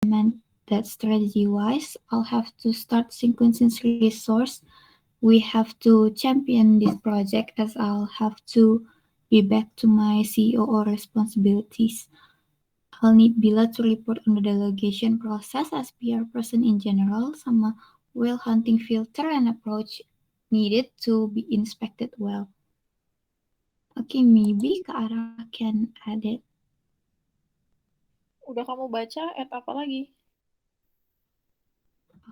that strategy-wise. I'll have to start sequencing resource. We have to champion this project as I'll have to be back to my CEO responsibilities. I'll need Bila to report on the delegation process as PR person in general, sama whale hunting filter and approach needed to be inspected well. Okay, maybe Kak Ara can add it. Udah kamu baca, add apa lagi?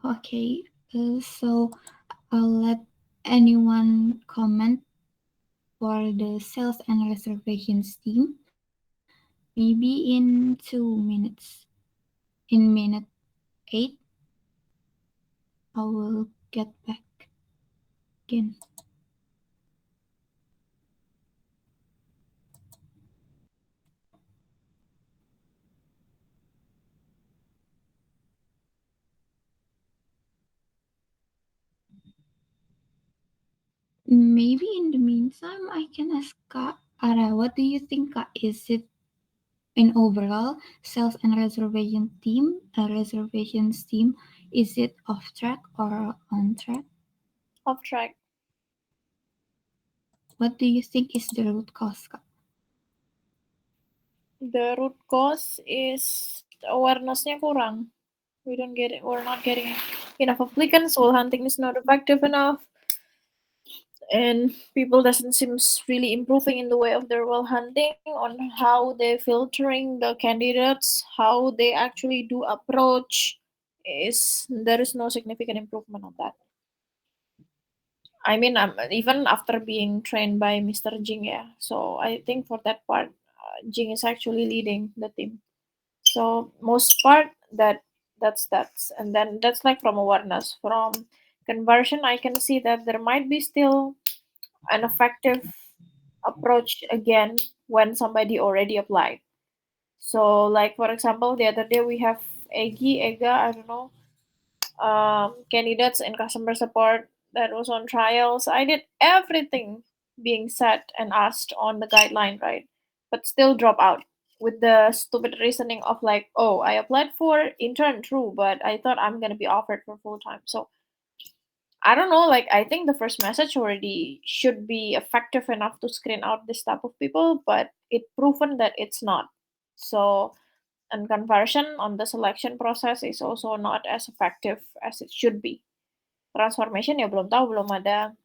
Okay, so I'll let anyone comment for the sales and reservations team. Maybe in 2 minutes. In minute 8, I will get back again. Maybe in the meantime, I can ask Kak Ara, what do you think, Kak? Is it in overall sales and reservations team, is it off track or on track? Off track. What do you think is the root cause, Kak? The root cause is awarenessnya kurang. We're not getting enough applicants. Whale hunting is not effective enough. And people doesn't seems really improving in the way of their whale hunting on how they filtering the candidates, how they actually do approach. Is there is no significant improvement on that. I mean, even after being trained by Mr. Jing, yeah. So I think for that part, Jing is actually leading the team. So most part that's and then that's like from awareness. From conversion, I can see that there might be still an effective approach again when somebody already applied. So like for example, the other day we have Ega, I don't know, candidates in customer support that was on trials. I did everything being said and asked on the guideline, right? But still drop out with the stupid reasoning of like, oh, I applied for intern, true, but I thought I'm gonna be offered for full time. So I don't know, like I think the first message already should be effective enough to screen out this type of people, but it proven that it's not. So and conversion on the selection process is also not as effective as it should be. Transformation ya belum tahu, belum ada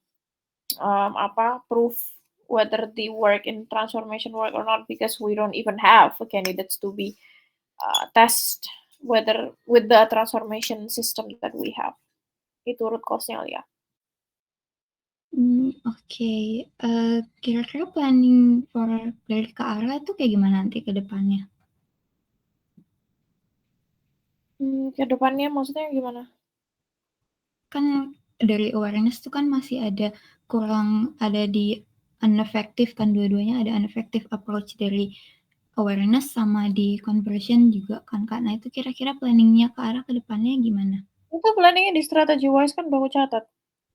proof whether the work in transformation work or not because we don't even have candidates to be test whether with the transformation system that we have. Itu root cause-nya ya. Oke. Kira-kira planning for dari Kak Ara itu kayak gimana nanti ke depannya? Ke depannya maksudnya gimana? Kan dari awareness tuh kan masih ada kurang, ada di ineffective kan, dua-duanya ada ineffective approach dari awareness sama di conversion juga kan, Kak. Nah, itu kira-kira planningnya ke arah ke depannya gimana? Itu planningnya di strategy wise kan baru catat.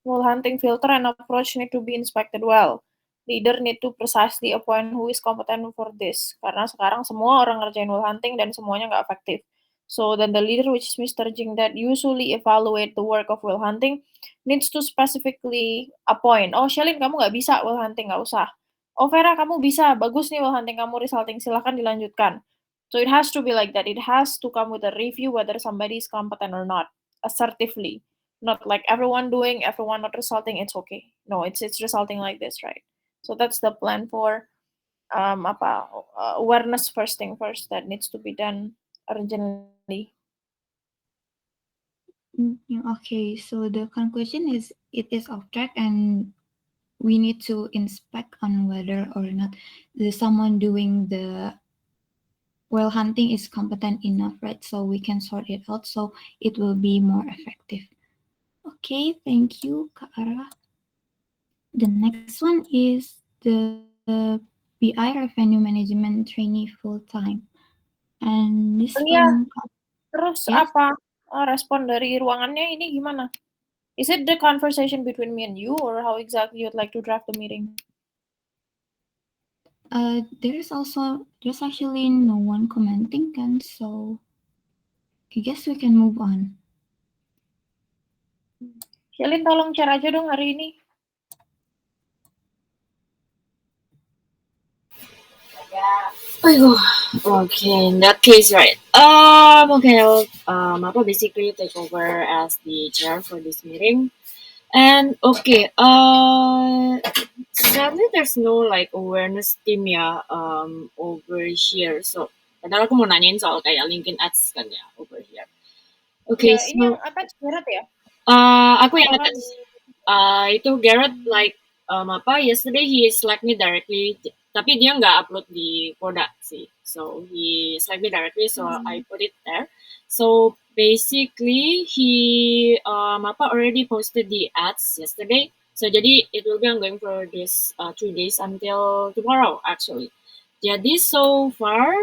Whale hunting filter and approach need to be inspected well. Leader need to precisely appoint who is competent for this. Karena sekarang semua orang ngerjain whale hunting dan semuanya nggak efektif. So then the leader, which is Mr. Jing, that usually evaluate the work of whale hunting, needs to specifically appoint. Oh, Shelin, kamu nggak bisa whale hunting, nggak usah. Oh, Vera, kamu bisa. Bagus nih whale hunting kamu resulting. Silahkan dilanjutkan. So it has to be like that. It has to come with a review whether somebody is competent or not, assertively. Not like everyone doing, everyone not resulting, it's okay. No, it's resulting like this, right? So that's the plan for awareness first thing first that needs to be done urgently. Okay, so the conclusion is it is off track and we need to inspect on whether or not the someone doing the whale hunting is competent enough, right? So we can sort it out so it will be more effective. Okay, thank you, Kak Ara. The next one is the BI Revenue Management Trainee Full Time. And this Iya, from, terus yes, apa respon dari ruangannya ini gimana? Is it the conversation between me and you, or how exactly you'd like to draft the meeting? there's actually no one commenting, kan? So I guess we can move on. Shelin tolong share aja dong hari ini. Okay, in that case, right. Okay, I'll basically take over as the chair for this meeting. And okay, sadly there's no like awareness team ya over here. So, padahal aku mau nanyain soal kayak LinkedIn Ads kan ya over here. Okay, Ya, ini yang so attach Garrett ya? aku yang Jangan attach. Itu Garrett like yesterday he Slack me directly, tapi dia nggak upload di Koda sih. So he Slack me directly, so I put it there. So basically he already posted the ads yesterday. So jadi it will be ongoing for this 2 days until tomorrow actually. Jadi so far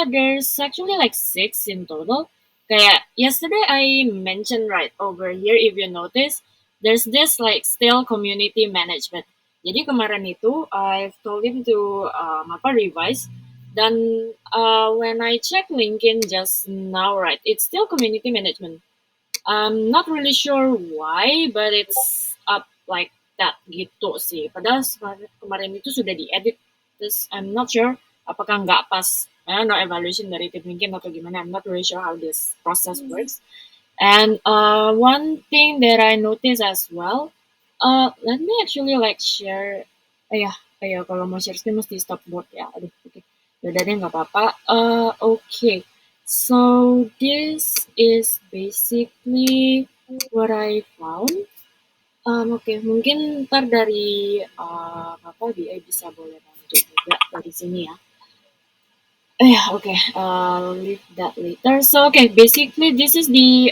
there's actually like 6 in total. Kayak yesterday I mentioned right over here if you notice there's this like still community management. Jadi kemarin itu I've told him to revise dan when I check LinkedIn just now right it's still community management. I'm not really sure why but it's up like that gitu sih. Padahal kemarin itu sudah diedit terus I'm not sure apakah nggak pas I don't know evaluation dari tim LinkedIn atau gimana. I'm not really sure how this process works. And one thing that I noticed as well, let me actually like share. Kalau mau share screen mesti stop board ya. Aduh, oke. Yaudah deh nggak apa-apa. Okay. So this is basically what I found. Oke, mungkin ntar dari BI bisa boleh bantu juga dari sini ya. Okay, I'll leave that later. So, okay, basically this is the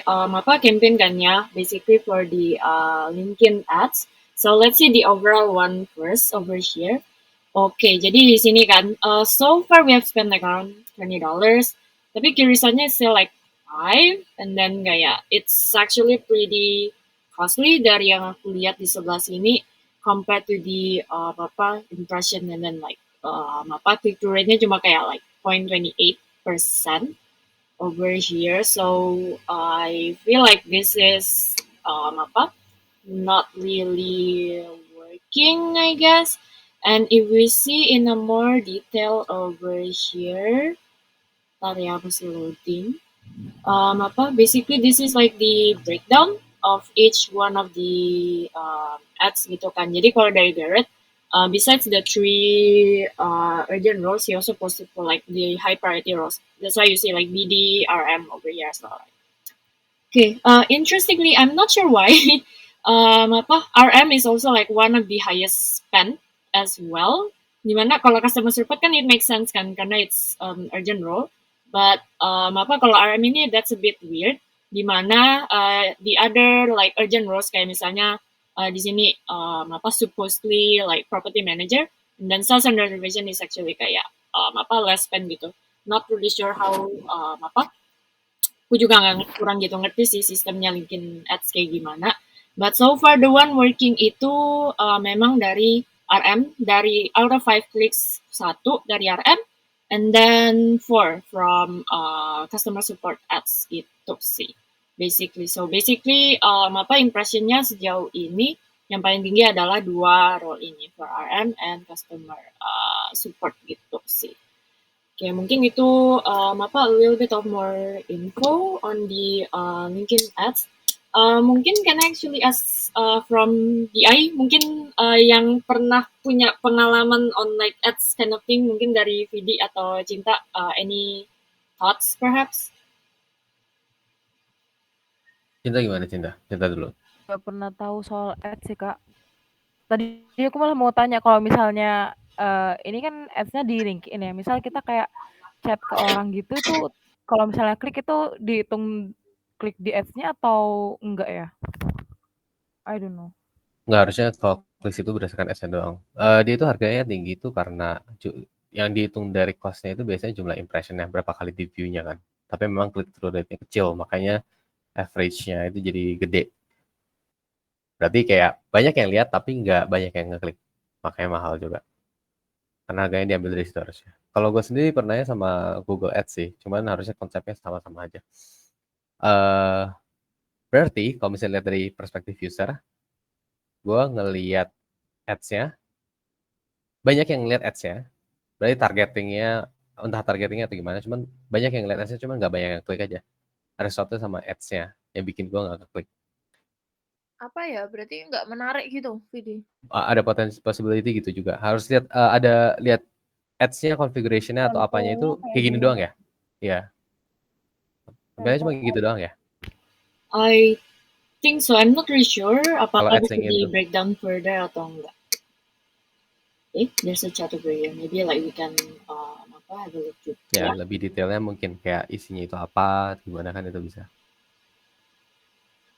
campaign kan ya, basically for the LinkedIn ads. So, let's see the overall one first over here. Okay, jadi di sini kan, so far we have spent like around $20, tapi kirisannya still like 5, and then kayak it's actually pretty costly dari yang aku lihat di sebelah sini compared to the impression and then like click-through rate-nya cuma kayak like 0.28% over here. So I feel like this is not really working, I guess. And if we see in a more detail over here, tadi aku masih loading. Basically this is like the breakdown of each one of the ads gitu kan. Jadi kalau dari Garrett, besides the 3 urgent roles, he also posted for like the high priority roles. That's why you see like BD, RM over here as well. Okay, interestingly, I'm not sure why. RM is also like one of the highest spend as well. Dimana kalau customer support kan it makes sense kan karena it's urgent role. But kalau RM ini that's a bit weird. Dimana the other like urgent roles kayak misalnya di sini supposedly like property manager and then sales and reservation is actually kayak less spend gitu. Not really sure how aku juga kurang gitu ngerti sih sistemnya LinkedIn Ads kayak gimana. But so far the one working itu memang dari RM, dari out of 5 clicks 1 dari RM, and then 4 from customer support ads gitu sih. Basically, impressionnya sejauh ini yang paling tinggi adalah 2 role ini for RM and customer support gitu sih. Okay, mungkin itu a little bit of more info on the LinkedIn ads. Mungkin can I actually ask from DI, mungkin yang pernah punya pengalaman on like ads kind of thing, mungkin dari Vidi atau Cinta, any thoughts perhaps? Cinta gimana Cinta? Cinta dulu. Gak pernah tahu soal ads sih Kak. Tadi aku malah mau tanya kalau misalnya ini kan ads-nya di LinkedIn ya. Misal kita kayak chat ke orang gitu itu kalau misalnya klik itu dihitung klik di ads-nya atau enggak ya? I don't know. Nggak, harusnya kalau klik itu berdasarkan ads-nya doang. Dia itu harganya tinggi itu karena yang dihitung dari cost-nya itu biasanya jumlah impression-nya, berapa kali di view-nya kan. Tapi memang click-through rate-nya kecil, makanya average-nya itu jadi gede. Berarti kayak banyak yang lihat tapi nggak banyak yang ngeklik. Makanya mahal juga. Karena harganya diambil dari situ harusnya. Kalau gue sendiri pernahnya sama Google Ads sih, cuman harusnya konsepnya sama-sama aja. Berarti kalau misalnya lihat dari perspektif user, gue ngelihat ads-nya, banyak yang ngelihat ads-nya, berarti targetingnya, entah targetingnya atau gimana, cuman banyak yang ngelihat ads-nya, cuman nggak banyak yang klik aja. Ada sesuatu sama ads-nya yang bikin gue nggak klik. Apa ya? Berarti nggak menarik gitu video. Ada potensi possibility gitu juga. Harus lihat lihat ads-nya, configuration-nya atau apanya itu kayak gini doang ya? Iya. Sebenarnya cuma gitu doang ya? I think so. I'm not really sure apakah Kalau ads bisa yang di itu. breakdown further atau enggak. There's a chat over here. Maybe like we can have a look juga. Ya, lebih detailnya mungkin kayak isinya itu apa, gimana kan itu bisa.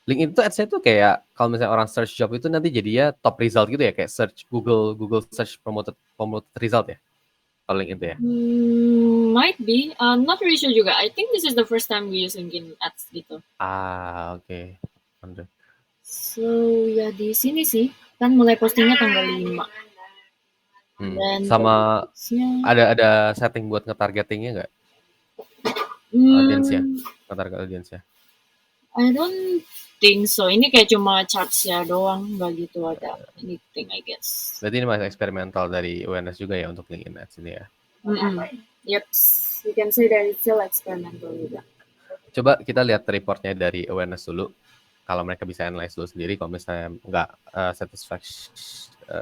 LinkedIn itu ads-nya tuh kayak kalau misalnya orang search job itu nanti jadinya top result gitu ya, kayak search Google search promoted result ya. Kalau LinkedIn itu ya. Might be. Not really sure juga. I think this is the first time we use LinkedIn ads gitu. Oke. Mantap. So ya di sini sih kan mulai postingnya tanggal 5. Dan Sama progressnya, ada setting buat ngetargetingnya nggak? Audiensnya, ngetarget audiensnya. I don't think so. Ini kayak cuma charts-nya doang, nggak gitu ada anything I guess. Berarti ini masih eksperimental dari awareness juga ya untuk LinkedIn ads ini ya. Yep, you can say that it's still experimental juga. Coba kita lihat reportnya dari awareness dulu. Kalau mereka bisa analyze dulu sendiri, kalau misalnya nggak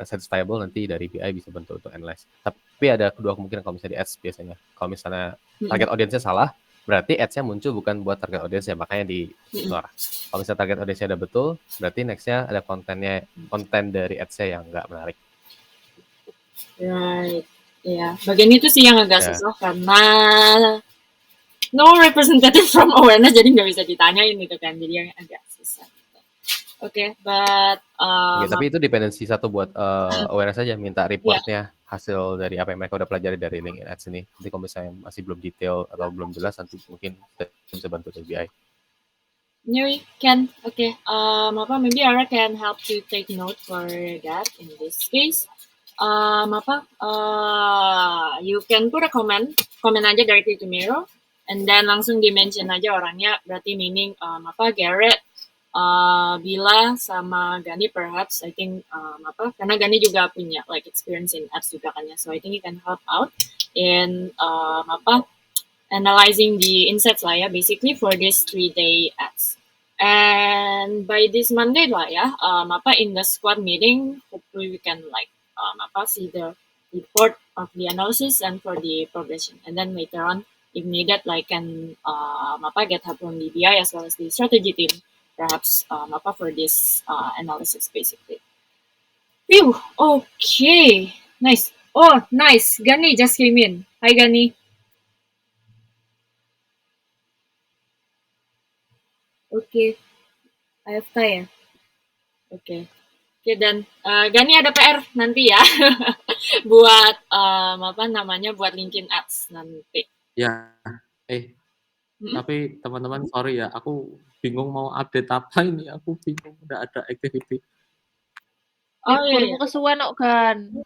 satisfiable, nanti dari BI bisa bantu untuk analyze. Tapi ada kedua kemungkinan kalau misalnya di ads biasanya. Kalau misalnya target audiensnya salah, berarti ads-nya muncul bukan buat target audiensnya, makanya di ignore. Kalau misalnya target audiensnya udah betul, berarti next-nya ada konten dari ads-nya yang nggak menarik. Right, ya. Bagian itu sih yang agak susah karena no representative from awareness, jadi nggak bisa ditanyain gitu kan, jadi yang agak susah. Oke, but tapi itu dependensi satu buat awareness aja, minta reportnya hasil dari apa yang mereka udah pelajari dari LinkedIn Ads ini. Nanti kalau misalnya masih belum detail atau belum jelas, nanti mungkin bisa bantu dari BI. You can, maybe Ara can help you take note for that in this case. You can put a comment aja directly to Miro, and then langsung di-mention aja orangnya, berarti meaning Garrett, Bila sama Gani perhaps, I think karena Gani juga punya like experience in ads juga kan ya, so I think he can help out in analyzing the insights lah ya, basically for this 3-day ads. And by this Monday lah ya, in the squad meeting, hopefully we can like see the report of the analysis and for the progression. And then later on, if needed, like can get help from the BI as well as the strategy team, perhaps for this analysis basically. Phew, okay, nice. Oh, nice. Gani just came in. Hi, Gani. Oke, AFK ya? Oke, dan Gani ada PR nanti ya buat buat LinkedIn Ads nanti. Ya, tapi teman-teman sorry ya, aku bingung mau update apa ini, aku bingung udah ada activity. Oh iya. Kesuwen kok kan.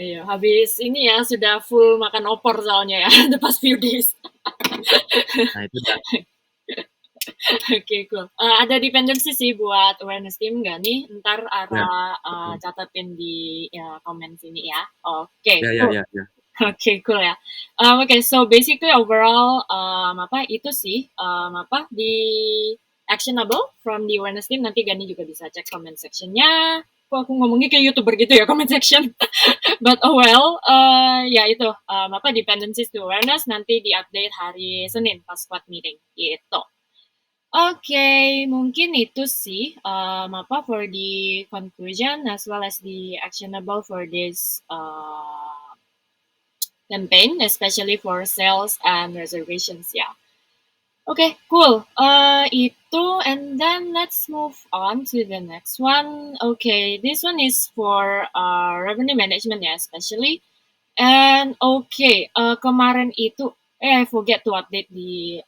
Iya, habis ini ya sudah full makan opor soalnya ya the past few days. Nah itu dah. Oke, cool. Ada dependency sih buat awareness team nggak nih? Ntar Ara catatin di komen sini ya. Oke, cool. Ya. Oke, cool ya. So basically overall itu sih di actionable from the awareness team. Nanti Gani juga bisa cek comment sectionnya. Kok aku ngomongnya kayak YouTuber gitu ya, comment section. But ya itu dependencies to awareness nanti di-update hari Senin pas squad meeting gitu. Oke, mungkin itu sih for the conclusion as well as the actionable for this campaign, especially for sales and reservations ya. Okay, cool. Itu, and then let's move on to the next one. Okay, this one is for revenue management ya, especially. And kemarin itu, I forget to update di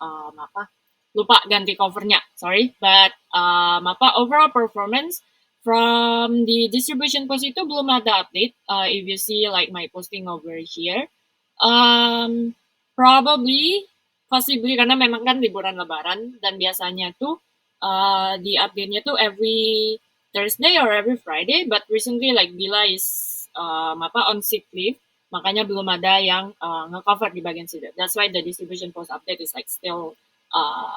lupa ganti covernya, sorry. But overall performance from the distribution post itu belum ada update. If you see like my posting over here, probably possibly karena memang kan liburan Lebaran dan biasanya tuh di update-nya tuh every Thursday or every Friday, but recently like Bila is on sick leave, makanya belum ada yang nge-cover di bagian situ. That's why the distribution post update is like still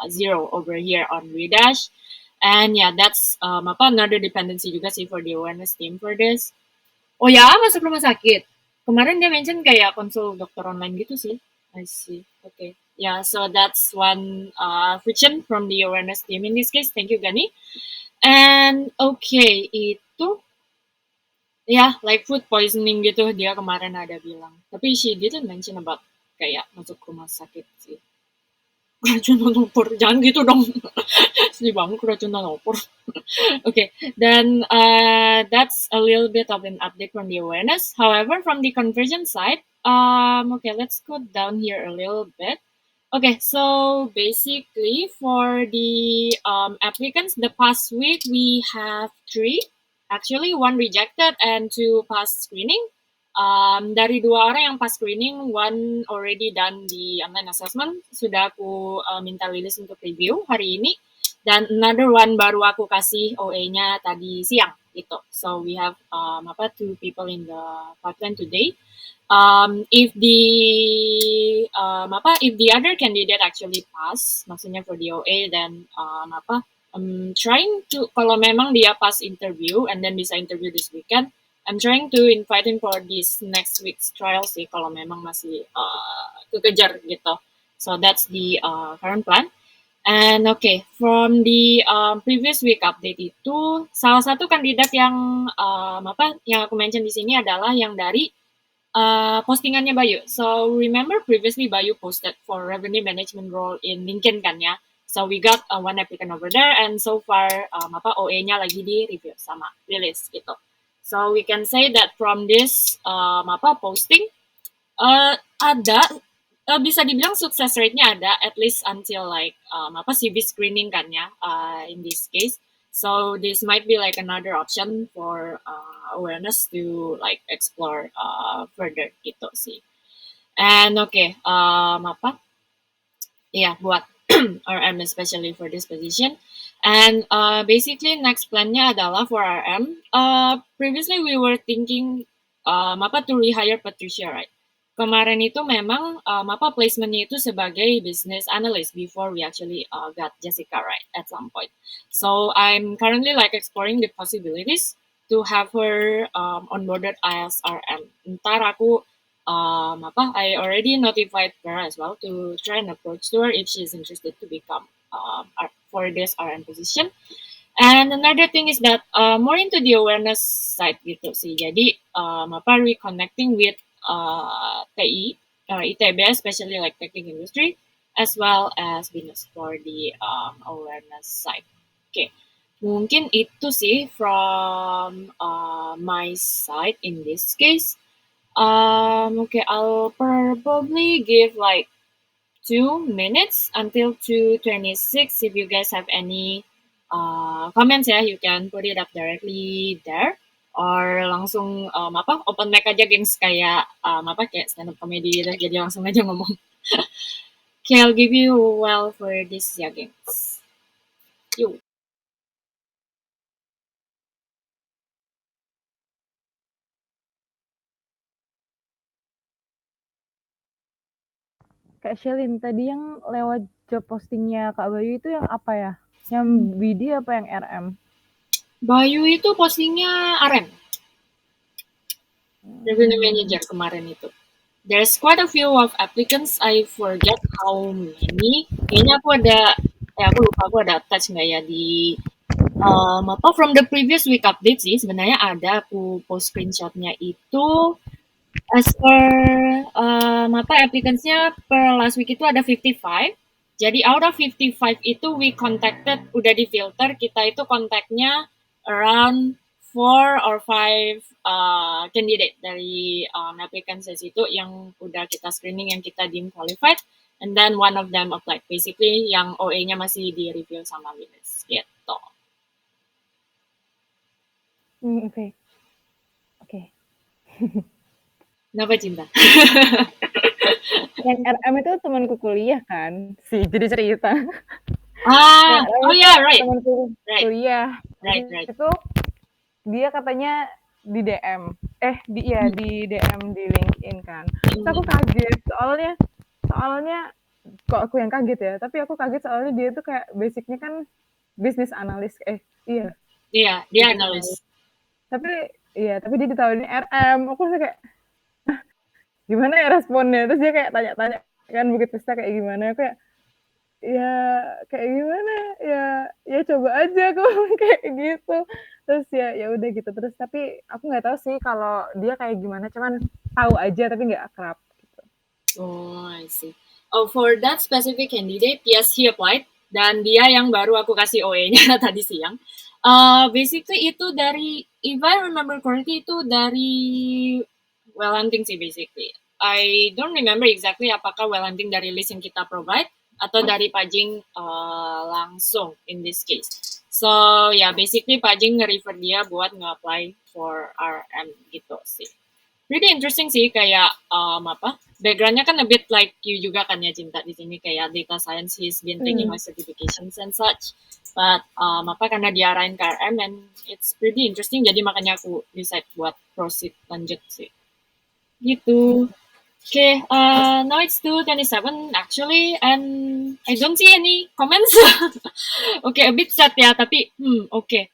0 over here on Redash. And yeah, that's another dependency juga sih for the awareness team for this. Oh ya, masuk rumah sakit. Kemarin dia mention kayak konsul dokter online gitu sih. I see. Okay. Yeah, so that's one friction from the awareness team in this case. Thank you, Gani. And okay, itu ya like food poisoning gitu dia kemarin ada bilang. Tapi she didn't mention about kayak masuk rumah sakit sih. Keracunan opor, jangan gitu dong. Sedih banget keracunan opor. Okay, then that's a little bit of an update from the awareness. However, from the conversion side, okay, let's go down here a little bit. Okay, so basically for the applicants, the past week we have 3, actually 1 rejected and 2 passed screening. Dari 2 orang yang pass screening, 1 already done the online assessment. Sudah aku minta Lilis untuk review hari ini. Dan another 1 baru aku kasih OA-nya tadi siang gitu. So we have 2 people in the pipeline today. If the other candidate actually pass, maksudnya for the OA, then trying to, kalau memang dia pass interview and then bisa interview this weekend, I'm trying to invite him for this next week's trial sih kalau memang masih kekejar gitu. So that's the current plan. And okay, from the previous week update itu, salah satu kandidat yang yang aku mention di sini adalah yang dari postingannya Bayu. So remember previously Bayu posted for revenue management role in LinkedIn kan ya. So we got 1 applicant over there, and so far OA-nya lagi di review sama Lilis gitu. So we can say that from this posting ada bisa dibilang success rate-nya ada at least until like CV screening kan ya in this case. So this might be like another option for awareness to like explore further gitu sih. And okay, buat RM especially for this position. And basically next plan-nya adalah for RM. Previously we were thinking to rehire Patricia, right? Kemarin itu memang placement-nya itu sebagai business analyst before we actually got Jessica right at some point. So I'm currently like exploring the possibilities to have her onboarded as RM. Ntar aku I already notified her as well to try and approach to her if she's interested to become for this RM position. And another thing is that more into the awareness side gitu sih. Jadi reconnecting with TI, ITB, especially like technical industry, as well as business for the awareness side. Okay, mungkin itu sih from my side in this case. Okay, I'll probably give like 2 minutes until 2:26. If you guys have any comments ya, you can put it up directly there. Or langsung open mic aja gengs kayak kayak stand up comedy gitu, jadi langsung aja ngomong. Okay, I'll give you a while for this ya gengs. Yuk. Kak Shelin, tadi yang lewat job postingnya Kak Bayu itu yang apa ya? Yang BD apa yang RM? Bayu itu postingnya RM. Revenue manager kemarin itu. There's quite a few of applicants. I forget how many. Kayaknya aku lupa aku ada touch nggak ya di from the previous week update sih. Sebenarnya ada aku post screenshotnya itu. As per applicants-nya per last week itu ada 55. Jadi out of 55 itu we contacted, udah di filter, kita itu kontaknya around 4 or 5 candidate dari applicants itu yang udah kita screening, yang kita deem qualified, and then one of them applied. Basically yang OA-nya masih di review sama Lilis gitu. Oke. Kenapa Cinta? Yang RM itu temanku kuliah kan, sih jadi cerita. Ah, Yang RM oh itu yeah, right, temanku right, kuliah. right, Jadi right. itu dia katanya di DM, di DM di LinkedIn kan. Terus aku kaget soalnya kok aku yang kaget ya, tapi aku kaget soalnya dia tuh kayak basicnya kan bisnis analis, iya Iya, dia bisnis analis. Tapi dia ditawarin RM, aku tuh kayak gimana ya responnya, terus dia kayak tanya-tanya kan Bukit Vista kayak gimana, kayak ya kayak gimana ya coba aja aku kayak gitu, terus ya udah gitu terus, tapi aku nggak tahu sih kalau dia kayak gimana, cuman tahu aja tapi nggak akrab gitu. Oh, I see. Oh, for that specific candidate, yes, he applied. Dan dia yang baru aku kasih OE-nya tadi siang. Basically itu dari, if I remember correctly, itu dari well hunting sih basically. I don't remember exactly apakah well hunting dari list yang kita provide atau dari Pajing langsung in this case. So yeah, basically Pajing nge-refer dia buat nge-apply for RM gitu sih. Pretty interesting sih, kayak backgroundnya kan a bit like you juga kan ya Cinta di sini, kayak data science, he's been taking my certifications and such, but karena diarahin ke RM and it's pretty interesting, jadi makanya aku decide buat proceed lanjut sih gitu. Okay, now it's 2:27 actually, and I don't see any comments. Okay, a bit sad ya, tapi okay.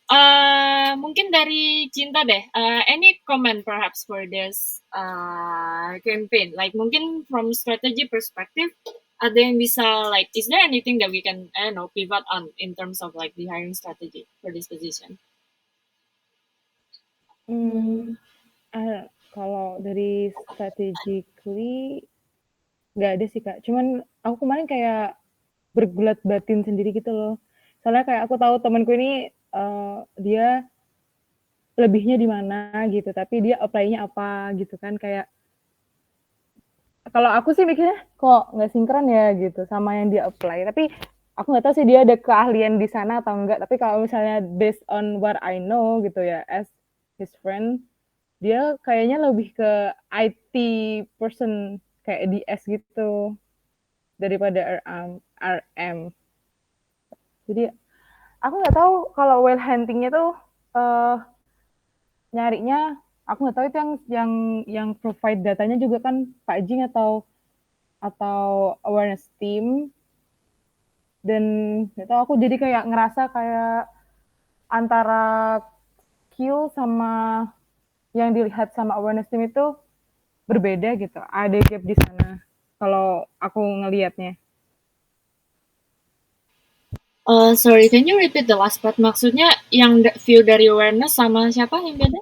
Mungkin dari Cinta deh. Any comment perhaps for this campaign? Like mungkin from strategy perspective, ada yang bisa like, is there anything that we can pivot on in terms of like the hiring strategy for this position? Kalau dari strategically nggak ada sih Kak, cuman aku kemarin kayak bergulat batin sendiri gitu loh, soalnya kayak aku tahu temanku ini dia lebihnya di mana gitu, tapi dia apply-nya apa gitu kan, kayak kalau aku sih mikirnya kok nggak sinkron ya gitu sama yang dia apply, tapi aku nggak tahu sih dia ada keahlian di sana atau enggak, tapi kalau misalnya based on what I know gitu ya, as his friend, dia kayaknya lebih ke IT person, kayak DS gitu daripada RM. Jadi aku nggak tahu kalau well hunting-nya tuh nyarinya, aku nggak tahu itu yang provide datanya juga kan Pak Jing atau awareness team, dan nggak tahu, aku jadi kayak ngerasa kayak antara skill sama yang dilihat sama awareness team itu berbeda gitu, ada gap di sana kalau aku ngelihatnya. Sorry, can you repeat the last part? Maksudnya yang view dari awareness sama siapa yang beda?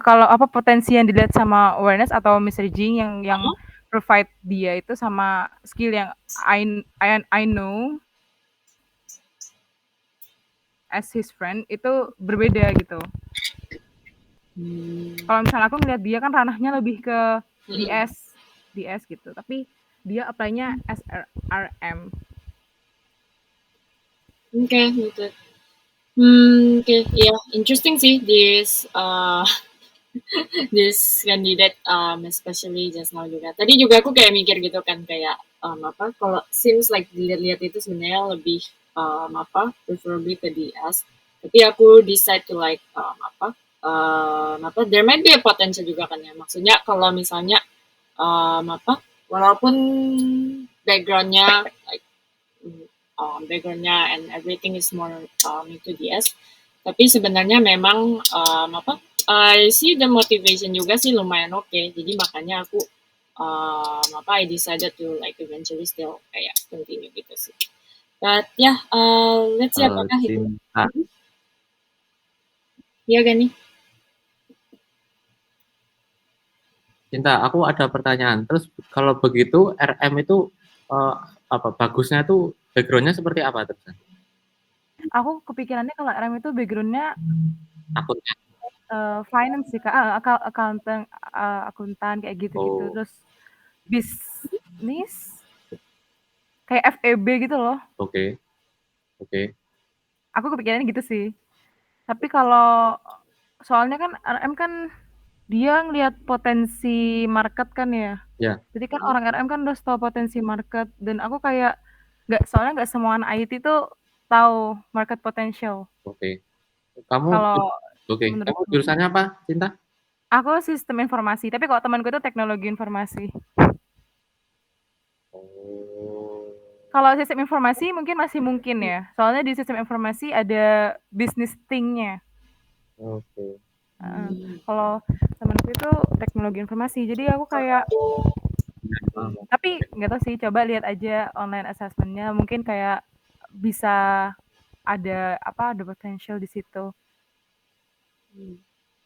Kalau apa potensi yang dilihat sama awareness atau Mr. Jing yang provide dia itu sama skill yang I know as his friend itu berbeda gitu. Kalau misalnya aku ngeliat dia kan ranahnya lebih ke DS gitu, tapi dia apply-nya as RM. Okay, noted. Okay, yeah, interesting sih this this candidate, especially just now juga. Tadi juga aku kayak mikir gitu kan, kayak kalau seems like dilihat-lihat itu sebenarnya lebih preferably ke DS. Tapi aku decide to like there might be a potential juga kan ya. Maksudnya kalau misalnya walaupun backgroundnya like backgroundnya and everything is more into DS, tapi sebenarnya memang I see the motivation juga sih lumayan oke. Jadi makanya aku I decided to like eventually still kayak continue gitu sih. But yeah, let's see apakah itu. Iya kan nih? Cinta, aku ada pertanyaan. Terus kalau begitu RM itu bagusnya tuh backgroundnya seperti apa terus? Aku kepikirannya kalau RM itu backgroundnya Akunnya. finance sih Kak, akuntan kayak gitu-gitu. Terus bisnis kayak FEB gitu loh. Oke. Aku kepikirannya gitu sih. Tapi kalau soalnya kan RM kan dia ngelihat potensi market kan ya. Ya. Jadi kan orang RM kan udah tahu potensi market dan aku kayak soalnya nggak semua anak IT tuh tahu market potential. Oke. Kamu Kalau Kamu menurutku. jurusannya apa, Cinta? Aku sistem informasi, tapi kalau temanku itu teknologi informasi. Oh. Kalau sistem informasi mungkin ya. Soalnya di sistem informasi ada business thing-nya. Oke. Kalau temanku itu teknologi informasi, jadi aku kayak tapi nggak tahu sih, coba lihat aja online assessment-nya, mungkin kayak bisa ada potential di situ.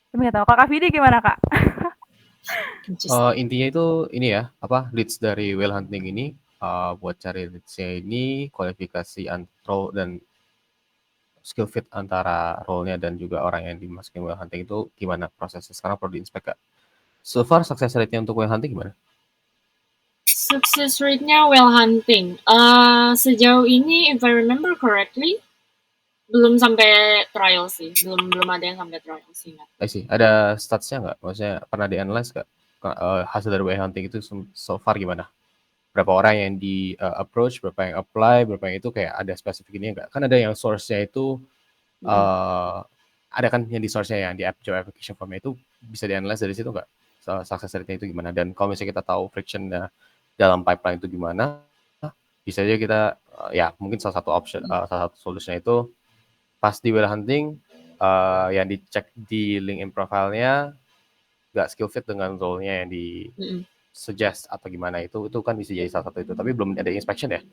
Tapi nggak tahu, Kak Vidi gimana, Kak? Intinya itu ini ya, leads dari whale hunting ini, buat cari leads-nya ini kualifikasi role dan skill fit antara role-nya dan juga orang yang dimasukin whale hunting itu gimana prosesnya. Sekarang perlu di-inspect, Kak. So far success rate-nya untuk whale hunting gimana? Success rate-nya whale hunting. Sejauh ini, if I remember correctly, belum sampai trial sih. Belum ada yang sampai trial sih. I see. Ada stats-nya nggak? Maksudnya pernah di-analyze nggak? Hasil dari whale hunting itu so far gimana? Berapa orang yang di approach, berapa yang apply, berapa yang itu kayak ada spesifik ini nggak? Kan ada yang source-nya itu ada kan yang di source-nya yang di job application form-nya itu bisa di-analyze dari situ nggak? Success rate-nya itu gimana? Dan kalau misalnya kita tahu friction-nya dalam pipeline itu gimana, bisa aja kita ya mungkin salah satu option, salah satu solution itu pas di whale hunting yang dicek di LinkedIn profile-nya nggak skill fit dengan role-nya yang di suggest atau gimana itu kan bisa jadi salah satu itu. Tapi belum ada inspection ya?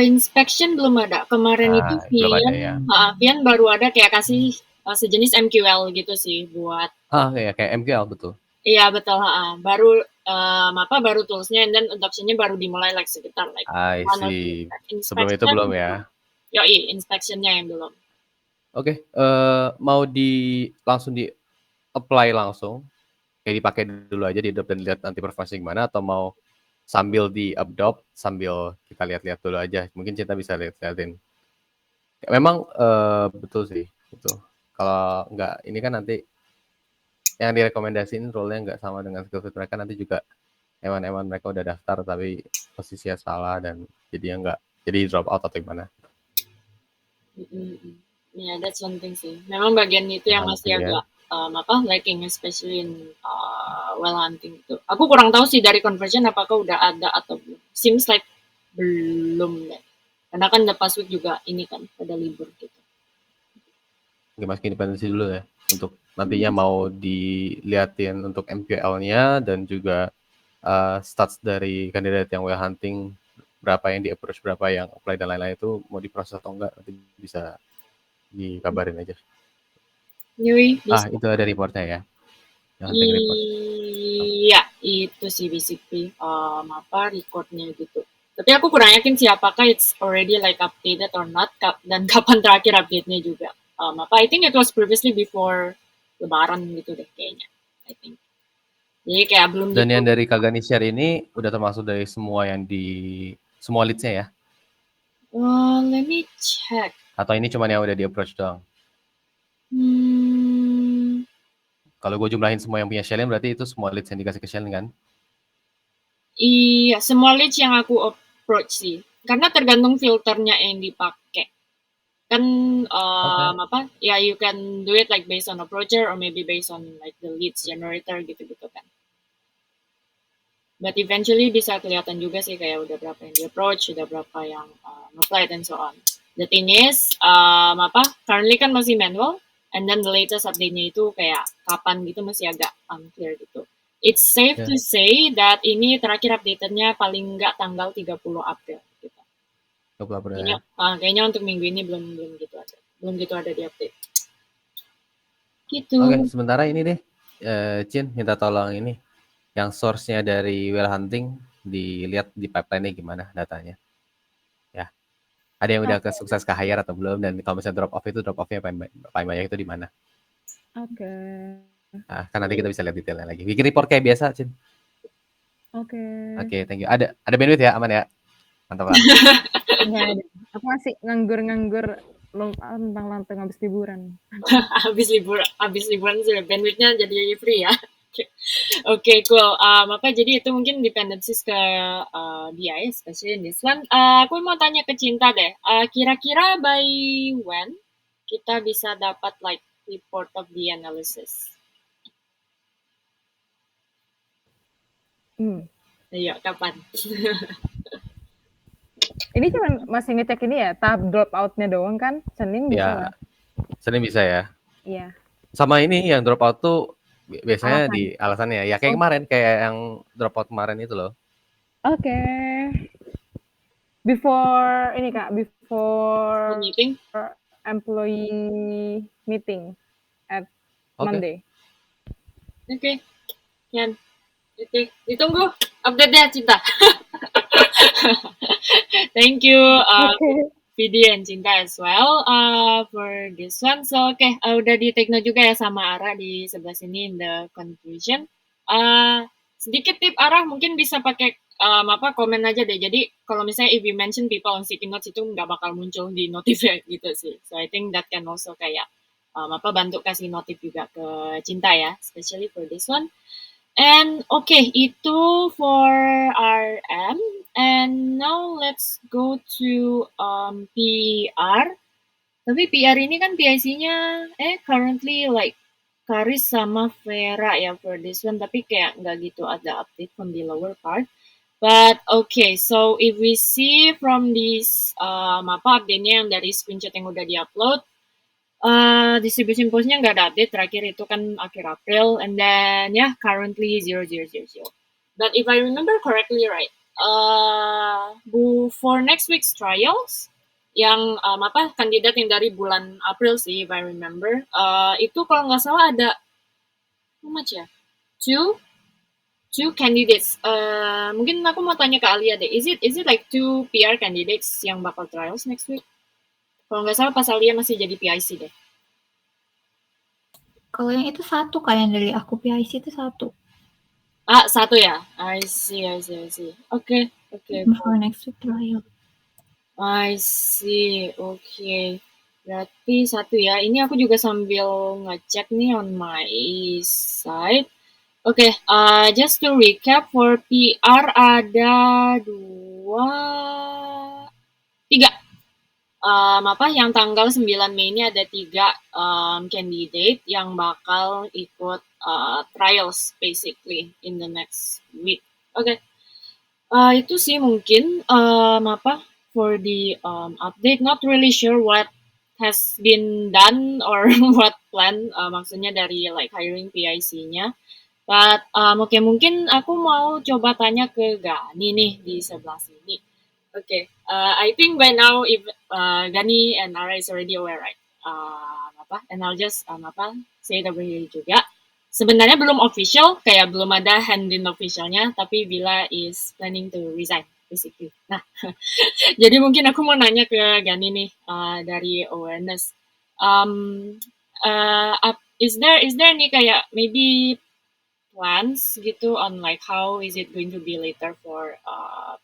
Inspection belum ada. Kemarin itu belum ada ya. Vian baru ada kayak kasih sejenis MQL gitu sih buat. Kayak MQL betul. Iya betul. Baru toolsnya dan adoptionnya baru dimulai sekitar I see. Sebelum itu belum ya? Yoi, inspectionnya yang belum. Oke, mau langsung di apply langsung, kayak dipakai dulu aja di adopt dan lihat nanti performance gimana, atau mau sambil di adopt sambil kita lihat-lihat dulu aja. Mungkin Cinta bisa lihat-lihatin. Memang betul sih, betul. Kalau nggak ini kan nanti yang direkomendasiin role-nya nggak sama dengan skill fit mereka, nanti juga eman mereka udah daftar tapi posisinya salah dan jadinya nggak jadi drop out atau gimana. Yeah, that's one thing sih. Memang bagian itu yang masih agak lacking, especially in whale hunting itu. Aku kurang tahu sih dari conversion apakah udah ada atau belum. Seems like belum deh. Karena kan the past week juga ini kan pada libur gitu. Oke, masukin independensi dulu ya untuk nantinya mau diliatin untuk MQL-nya dan juga stats dari kandidat yang whale hunting, berapa yang di approach, berapa yang apply dan lain-lain itu mau diproses atau enggak, nanti bisa dikabarin aja. Yui, itu ada reportnya ya, yang hunting report. Iya, itu sih basically recordnya gitu. Tapi aku kurang yakin sih apakah it's already updated or not, dan kapan terakhir update-nya juga. I think it was previously before Lebaran gitu deh kayaknya. I think. Jadi kayak belum. Dan yang dari Kagani share ini udah termasuk dari semua yang semua leads-nya ya? Let me check. Atau ini cuma yang udah di approach doang? Kalau gue jumlahin semua yang punya Shelin berarti itu semua leads yang dikasih ke Shelin kan? Iya, semua leads yang aku approach sih. Karena tergantung filternya yang dipakai. Kan you can do it based on approacher or maybe based on the leads generator gitu-gitu kan. But eventually bisa kelihatan juga sih kayak udah berapa yang di approach, udah berapa yang apply and so on. The thing is, currently kan masih manual, and then the latest update-nya itu kayak kapan gitu masih agak unclear gitu. It's safe to say that ini terakhir update-nya paling nggak tanggal 30 April gitu. 30 April kayaknya untuk minggu ini belum gitu ada di update. Gitu. Oke, sementara ini deh, Cin minta tolong ini, yang source-nya dari whale hunting dilihat di pipeline-nya gimana datanya. Ya. Ada yang udah sukses ke hire atau belum, dan kalau misalnya drop off-nya paling banyak itu di mana? Oke. Nah, kan nanti kita bisa lihat detailnya lagi. Bikin report kayak biasa, Cin. Oke, thank you. Ada bandwidth ya, aman ya? Mantap lah. Enggak ada. Aku masih nganggur Lantang-lantang habis liburan. habis liburan sudah bandwidth-nya jadi free ya. Oke, cool. Apa jadi itu mungkin dependencies ke dia ya, especially in this one. Aku mau tanya ke Cinta deh. Kira-kira by when kita bisa dapat like report of the analysis? Ayo, kapan? Ini cuman masih ngecek ini ya, tahap drop out-nya doang kan? Senin bisa Ya, lah. Senin bisa ya. Iya. Sama ini yang drop out tuh biasanya Alasan. di alasannya ya kayak kemarin kayak yang drop out kemarin itu loh. Oke. Before ini Kak, before Meeting? employee meeting at Monday. Oke. Yan. Oke, ditunggu update-nya Cinta. Thank you, Vidi and Cinta as well for this one. So udah di take note juga ya sama Ara di sebelah sini in the conclusion. Sedikit tip Ara mungkin bisa pakai komen aja deh. Jadi kalau misalnya if you mention people on sticky notes itu nggak bakal muncul di notif gitu sih. So I think that can also kayak bantu kasih notif juga ke Cinta ya, especially for this one. And itu for RM. And now let's go to PR. Tapi PR ini kan PIC-nya currently like Karis sama Vera ya for this one. Tapi kayak nggak gitu ada update from the lower part. But so if we see from this update-nya yang dari screenshot yang udah di-upload, distribution post-nya nggak ada update, terakhir itu kan akhir April, and then currently 0. But if I remember correctly, right, for next week's trials, yang kandidat yang dari bulan April sih, if I remember, itu kalau nggak salah ada how much ya? Two candidates. Mungkin aku mau tanya ke Alia deh, is it like 2 PR candidates yang bakal trials next week? Kalau nggak salah pas Alia masih jadi PIC deh. Kalau yang itu satu, kayak yang dari aku PIC itu satu. Satu ya? I see. Okay. For next week trial. I see, okay. Berarti satu ya. Ini aku juga sambil ngecek nih on my side. Okay, just to recap, for PR ada 3. Yang tanggal 9 Mei ini ada 3 candidate yang bakal ikut trials basically in the next week. Okay. Itu sih mungkin for the update. Not really sure what has been done or what plan maksudnya dari like hiring PIC-nya. But mungkin aku mau coba tanya ke Gani nih di sebelah sini. Okay, I think by now if Gani and Ara is already aware, right? And I'll just say it over here juga. Sebenarnya belum official, kayak belum ada hand-in officialnya, tapi Bila is planning to resign, basically. Nah, jadi mungkin aku mau nanya ke Gani nih dari awareness. Is there any kayak maybe plans gitu on like how is it going to be later for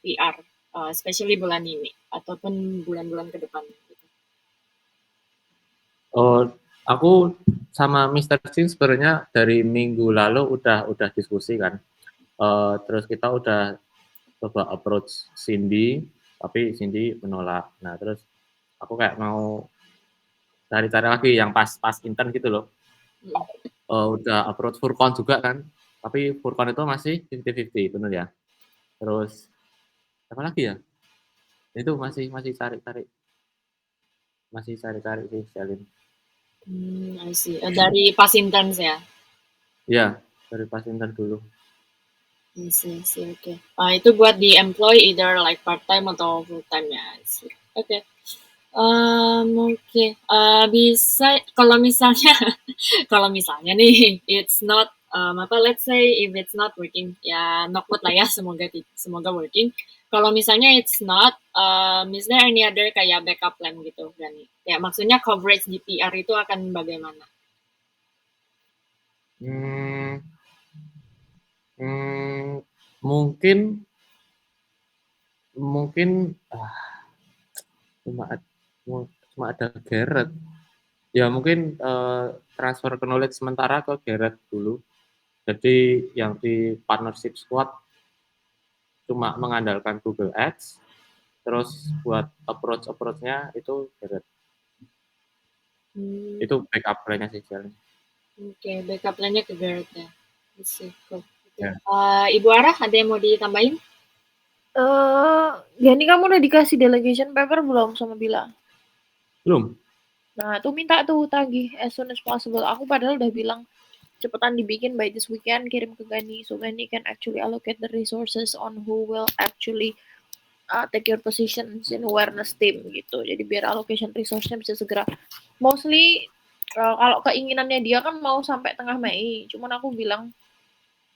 PR, especially bulan ini ataupun bulan-bulan ke depan gitu. Aku sama Mr. Jin sebenarnya dari minggu lalu udah diskusi kan. Terus kita udah coba approach Cindy, tapi Cindy menolak. Nah, terus aku kayak mau cari-cari lagi yang pas intern gitu loh. Udah approach Furcon juga kan, tapi Furcon itu masih 50-50, bener ya. Terus apa lagi ya? Itu masih cari-cari sih, Selin. I see. Dari pas interns ya? Iya, dari pas intern dulu. I see, okay. Itu buat di employ either like part time atau full time ya. Okay. Bisa kalau misalnya nih it's not let's say if it's not working ya knock wood lah ya, semoga working. Kalau misalnya it's not, is there any other kayak backup plan gitu Gani? Ya maksudnya coverage di PR itu akan bagaimana? Mungkin cuma ada Gareth. Ya mungkin transfer knowledge sementara ke Gareth dulu. Jadi yang di partnership squad cuma mengandalkan Google Ads, terus buat approach-nya itu Gareth. Hmm, Itu backup plan-nya sih jalan. Oke, backup plan-nya ke Gareth ya. Let's see, cool. Ya. Ibu Ara, ada yang mau ditambahin? Gani, kamu udah dikasih delegation paper belum sama Bila? Belum. Nah, tuh minta tuh tagih as soon as possible. Aku padahal udah bilang cepetan dibikin by this weekend, kirim ke Gani, so Gani can actually allocate the resources on who will actually take your positions in awareness team gitu. Jadi biar allocation resource-nya bisa segera. Mostly kalau keinginannya dia kan mau sampai tengah Mei, cuman aku bilang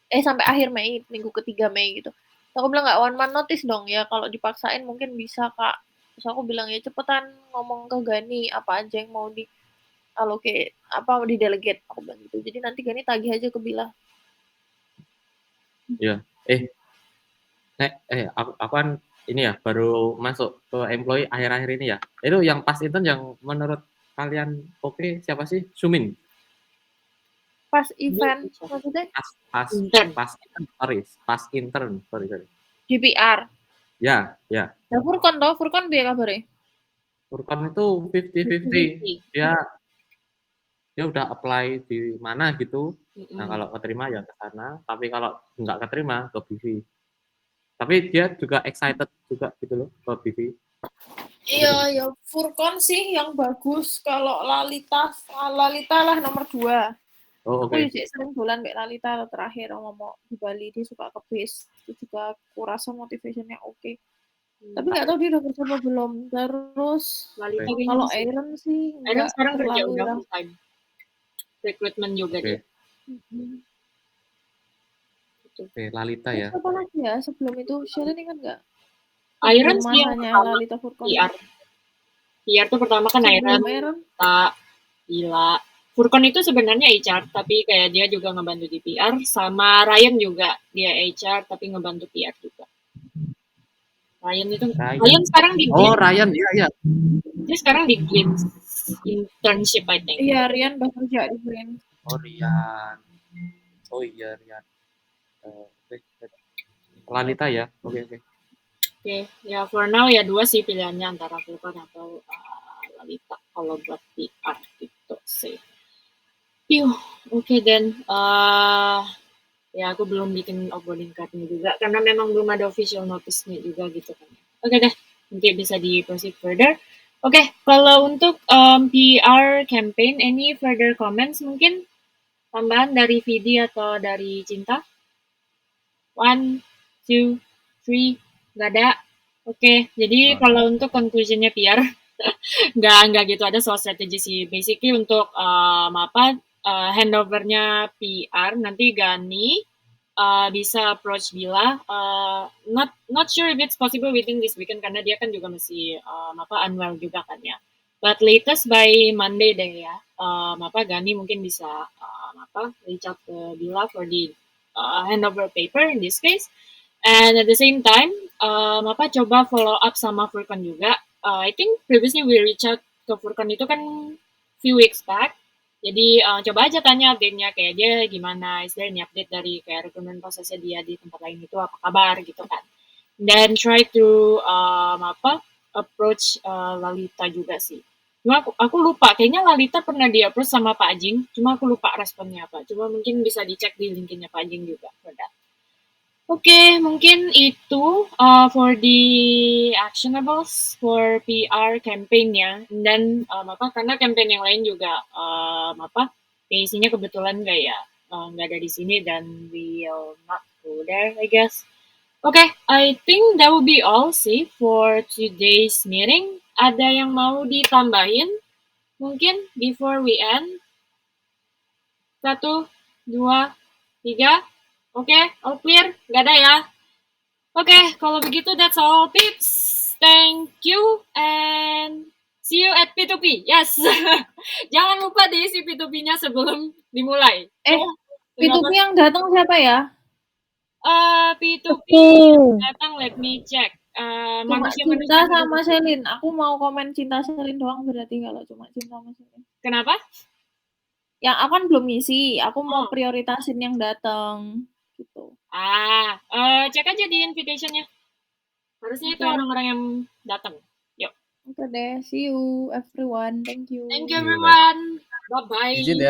sampai akhir Mei, minggu ketiga Mei gitu. So, aku bilang nggak 1 month notice dong ya, kalau dipaksain mungkin bisa Kak. Terus aku bilang ya cepetan ngomong ke Gani apa aja yang mau di allocate, apa mau di delegate, aku bilang gitu. Jadi nanti Gani tagih aja ke Bila. Ya. Aku kan ini ya baru masuk ke employee akhir-akhir ini ya. Itu yang pas intern yang menurut kalian oke siapa sih? Sumin. Pas event maksudnya Pas intern, sorry. GPR. Ya. Nah, Furkon biar kabarnya. Furkon itu 50-50. Dia udah apply di mana gitu. Nah, kalau keterima ya ke sana, tapi kalau nggak keterima ke BV. Tapi dia juga excited juga gitu loh ke BV. Iya, Furkon sih yang bagus. Kalau Lalita lah nomor 2. Oh, Aku oke. juga sering bulan Mbak Lalita terakhir ngomong di Bali, dia suka ke base. Itu juga kurasa motivationnya oke. Tapi nggak tahu dia udah kerja apa belum. Terus Lalita kalau kayaknya masih. Aaron sih Aaron nggak sekarang kerja terlalu udah ya. full time. Recruitment juga Oke. dia. Oke, Lalita Terus ya. apa lagi ya sebelum itu? Sheryl ingat nggak? Iron Sebelum sih yang masanya pertama Lalita Furkon. PR tuh pertama kan Sebelum Iron, Aaron. tak gila. Furkon itu sebenarnya HR, tapi kayak dia juga ngebantu di PR, sama Ryan juga, dia HR tapi ngebantu PR juga. Ryan sekarang di Oh, Glean. Ryan, iya. Dia sekarang di Glean internship, I think. Iya, Rian udah kerja di Glean. Oh, Rian. Oh iya, Rian. Lalita ya. Oke. Oke, ya for now ya 2 sih pilihannya antara Furkon atau Lalita kalau buat PR gitu sih. Oke, dan ya aku belum bikin onboarding card-nya juga karena memang belum ada official notice-nya juga gitu kan. Oke deh, nanti bisa di proceed further. Oke, kalau untuk PR campaign, any further comments mungkin tambahan dari Vidi atau dari Cinta? 1, 2, 3, nggak ada. Oke, jadi kalau untuk conclusion-nya PR, nggak gitu ada soal strategi sih. Basically untuk handover-nya PR nanti Gani bisa approach Bila. Not sure if it's possible within this weekend karena dia kan juga masih unwell juga kan ya. But latest by Monday deh ya. Gani mungkin bisa reach out ke Bila for the handover paper in this case. And at the same time, coba follow up sama Furkon juga. I think previously we reach out ke Furkon itu kan few weeks back. Jadi coba aja tanya update-nya kayak dia gimana, is there any update dari kayak recruitment prosesnya dia di tempat lain itu apa kabar gitu kan. Dan try to approach Lalita juga sih. Cuma aku lupa, kayaknya Lalita pernah di-approach sama Pak Ajing, cuma aku lupa responnya apa. Cuma mungkin bisa dicek di LinkedIn-nya Pak Ajing juga. Oke, mungkin itu for the actionables for PR campaign-nya. Dan karena campaign yang lain juga isinya kebetulan nggak ada di sini dan we'll not go there, I guess. Okay, I think that will be all sih for today's meeting. Ada yang mau ditambahin? Mungkin before we end? 1, 2, 3. Oke, all clear? Nggak ada ya? Oke, kalau begitu that's all tips. Thank you and see you at P2P. Yes. Jangan lupa diisi P2P-nya sebelum dimulai. P2P yang datang siapa ya? P2P datang, let me check. Cuma manusia-manusia cinta pada sama dasarnya. Selin. Aku mau komen cinta Selin doang berarti kalau cuma cinta sama Selin. Kenapa? Yang aku kan belum ngisi, aku mau Oh. prioritasin yang datang gitu. Cek aja di invitation-nya. Harusnya itu Oke. orang-orang yang datang. Yuk. Oke deh, see you everyone. Thank you. Thank you See you, everyone. Bye-bye. Izin ya.